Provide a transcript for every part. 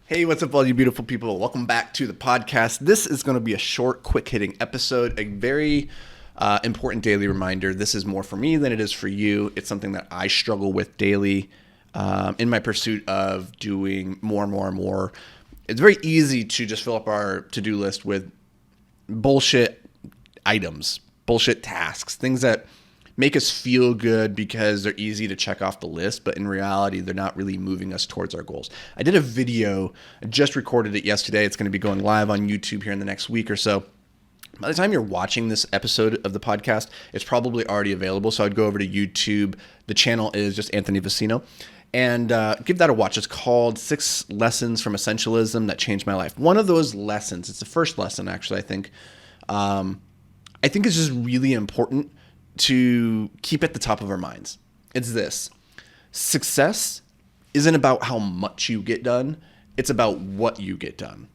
Hey, what's up, all you beautiful people? Welcome back to the podcast. This is going to be a short, quick-hitting episode, a very important daily reminder. This is more for me than it is for you. It's something that I struggle with daily in my pursuit of doing more and more and more. It's very easy to just fill up our to-do list with bullshit items, bullshit tasks, things that make us feel good because they're easy to check off the list, but in reality, they're not really moving us towards our goals. I did a video, I just recorded it yesterday. It's going to be going live on YouTube here in the next week or so. By the time you're watching this episode of the podcast, it's probably already available. So I'd go over to YouTube. The channel is just Anthony Vicino. And give that a watch. It's called 6 Lessons from Essentialism That Changed My Life. One of those lessons, it's the first lesson actually, I think it's just really important to keep at the top of our minds. It's this: success isn't about how much you get done, it's about what you get done.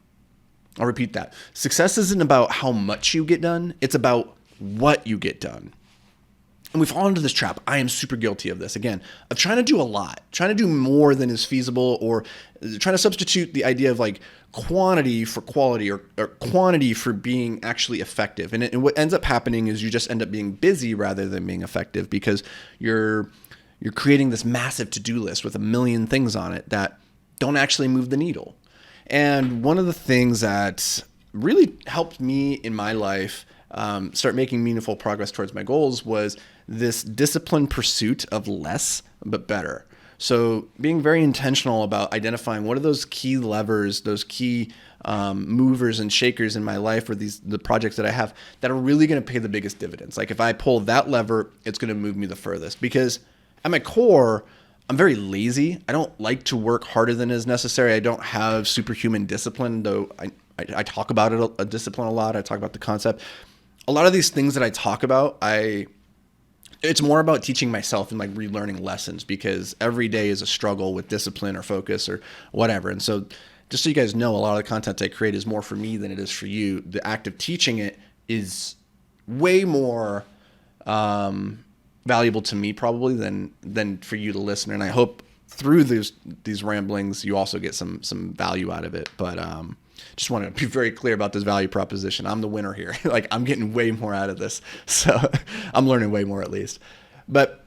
I'll repeat that. Success isn't about how much you get done, it's about what you get done. And we fall into this trap. I am super guilty of this, again, of trying to do a lot, trying to do more than is feasible, or trying to substitute the idea of like quantity for quality, or quantity for being actually effective. And what ends up happening is you just end up being busy rather than being effective, because you're creating this massive to-do list with a million things on it that don't actually move the needle. And one of the things that really helped me in my life start making meaningful progress towards my goals was this disciplined pursuit of less but better. So being very intentional about identifying what are those key levers, those key movers and shakers in my life, or the projects that I have that are really going to pay the biggest dividends. Like if I pull that lever, it's going to move me the furthest, because at my core, I'm very lazy. I don't like to work harder than is necessary. I don't have superhuman discipline, though I talk about it, a discipline a lot. I talk about the concept. A lot of these things that I talk about, it's more about teaching myself and like relearning lessons, because every day is a struggle with discipline or focus or whatever. And so just so you guys know, a lot of the content I create is more for me than it is for you. The act of teaching it is way more valuable to me probably than for you, the listener. And I hope through these ramblings, you also get some value out of it. But just want to be very clear about this value proposition. I'm the winner here. Like I'm getting way more out of this. So I'm learning way more at least. But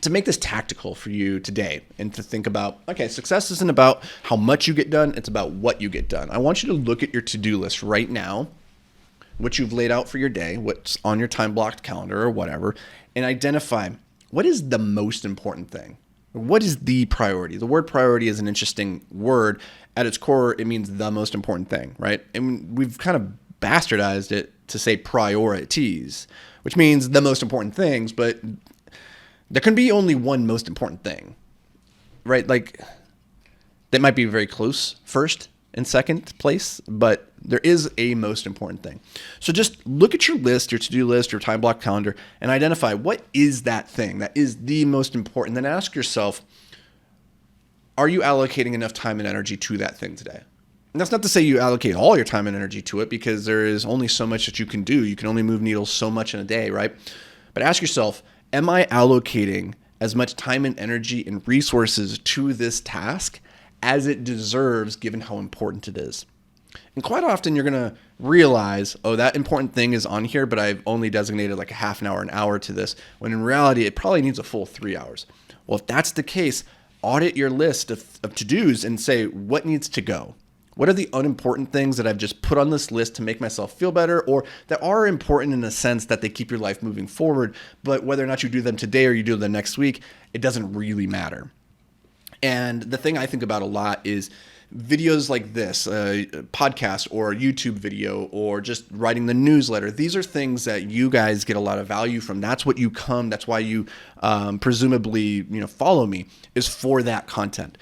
to make this tactical for you today and to think about, okay, success isn't about how much you get done. It's about what you get done. I want you to look at your to-do list right now, what you've laid out for your day, what's on your time blocked calendar or whatever, and identify what is the most important thing. What is the priority? The word priority is an interesting word. At its core, it means the most important thing, right? And we've kind of bastardized it to say priorities, which means the most important things, but there can be only one most important thing, right? Like that might be very close first and second place, but there is a most important thing. So just look at your list, your to-do list, your time block calendar, and identify what is that thing that is the most important. Then ask yourself, are you allocating enough time and energy to that thing today? And that's not to say you allocate all your time and energy to it, because there is only so much that you can do. You can only move needles so much in a day, right? But ask yourself, am I allocating as much time and energy and resources to this task as it deserves, given how important it is? And quite often you're going to realize, oh, that important thing is on here, but I've only designated like a half an hour to this, when in reality, it probably needs a full 3 hours. Well, if that's the case, audit your list of to-dos and say, what needs to go? What are the unimportant things that I've just put on this list to make myself feel better, or that are important in the sense that they keep your life moving forward, but whether or not you do them today or you do them next week, it doesn't really matter. And the thing I think about a lot is videos like this, podcast or YouTube video, or just writing the newsletter. These are things that you guys get a lot of value from. That's what you come. That's why you presumably follow me, is for that content.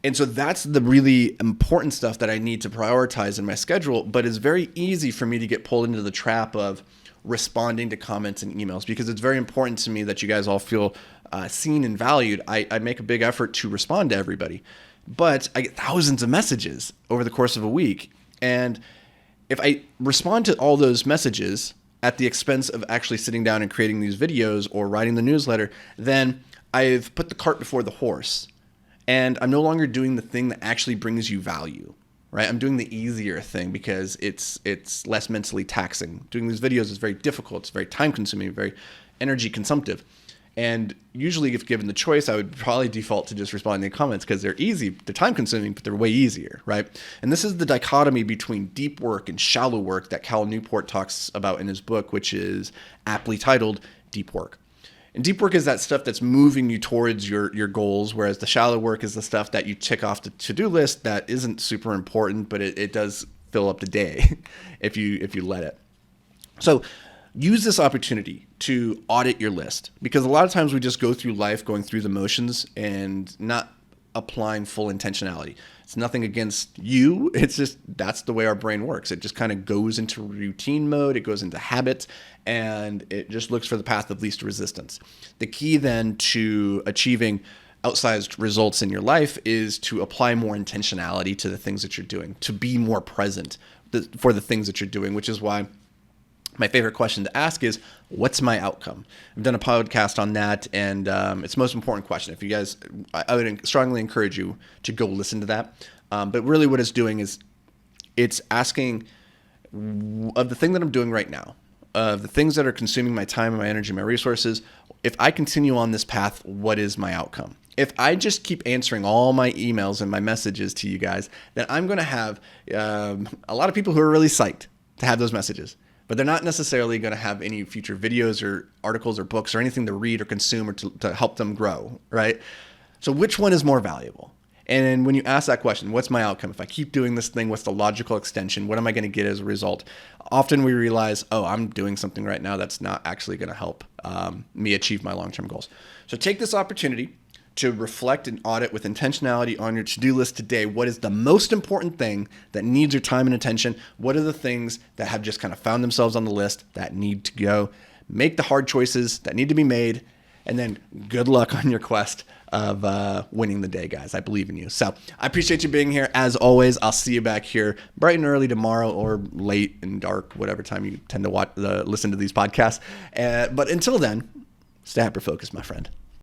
And so that's the really important stuff that I need to prioritize in my schedule. But it's very easy for me to get pulled into the trap of responding to comments and emails, because it's very important to me that you guys all feel seen and valued. I make a big effort to respond to everybody. But I get thousands of messages over the course of a week. And if I respond to all those messages at the expense of actually sitting down and creating these videos or writing the newsletter, then I've put the cart before the horse. And I'm no longer doing the thing that actually brings you value, right? I'm doing the easier thing because it's less mentally taxing. Doing these videos is very difficult. It's very time consuming, very energy consumptive. And usually if given the choice, I would probably default to just responding to comments because they're easy, they're time consuming, but they're way easier, right? And this is the dichotomy between deep work and shallow work that Cal Newport talks about in his book, which is aptly titled Deep Work. And deep work is that stuff that's moving you towards your goals, whereas the shallow work is the stuff that you tick off the to-do list that isn't super important, but it does fill up the day if you let it. So use this opportunity to audit your list, because a lot of times we just go through life going through the motions and not applying full intentionality. It's nothing against you. It's just that's the way our brain works. It just kind of goes into routine mode. It goes into habit, and it just looks for the path of least resistance. The key then to achieving outsized results in your life is to apply more intentionality to the things that you're doing, to be more present for the things that you're doing, which is why my favorite question to ask is, what's my outcome? I've done a podcast on that, and it's the most important question. If you guys, I would strongly encourage you to go listen to that. But really what it's doing is it's asking, of the thing that I'm doing right now, of the things that are consuming my time and my energy, my resources, if I continue on this path, what is my outcome? If I just keep answering all my emails and my messages to you guys, then I'm going to have a lot of people who are really psyched to have those messages. But they're not necessarily going to have any future videos or articles or books or anything to read or consume or to help them grow, right? So which one is more valuable? And when you ask that question, what's my outcome? If I keep doing this thing, what's the logical extension? What am I going to get as a result? Often we realize, oh, I'm doing something right now that's not actually going to help me achieve my long-term goals. So take this opportunity to reflect and audit with intentionality on your to-do list today. What is the most important thing that needs your time and attention? What are the things that have just kind of found themselves on the list that need to go? Make the hard choices that need to be made, and then good luck on your quest of winning the day, guys. I believe in you. So I appreciate you being here. As always, I'll see you back here bright and early tomorrow, or late and dark, whatever time you tend to listen to these podcasts. But until then, stay hyper-focused, my friend.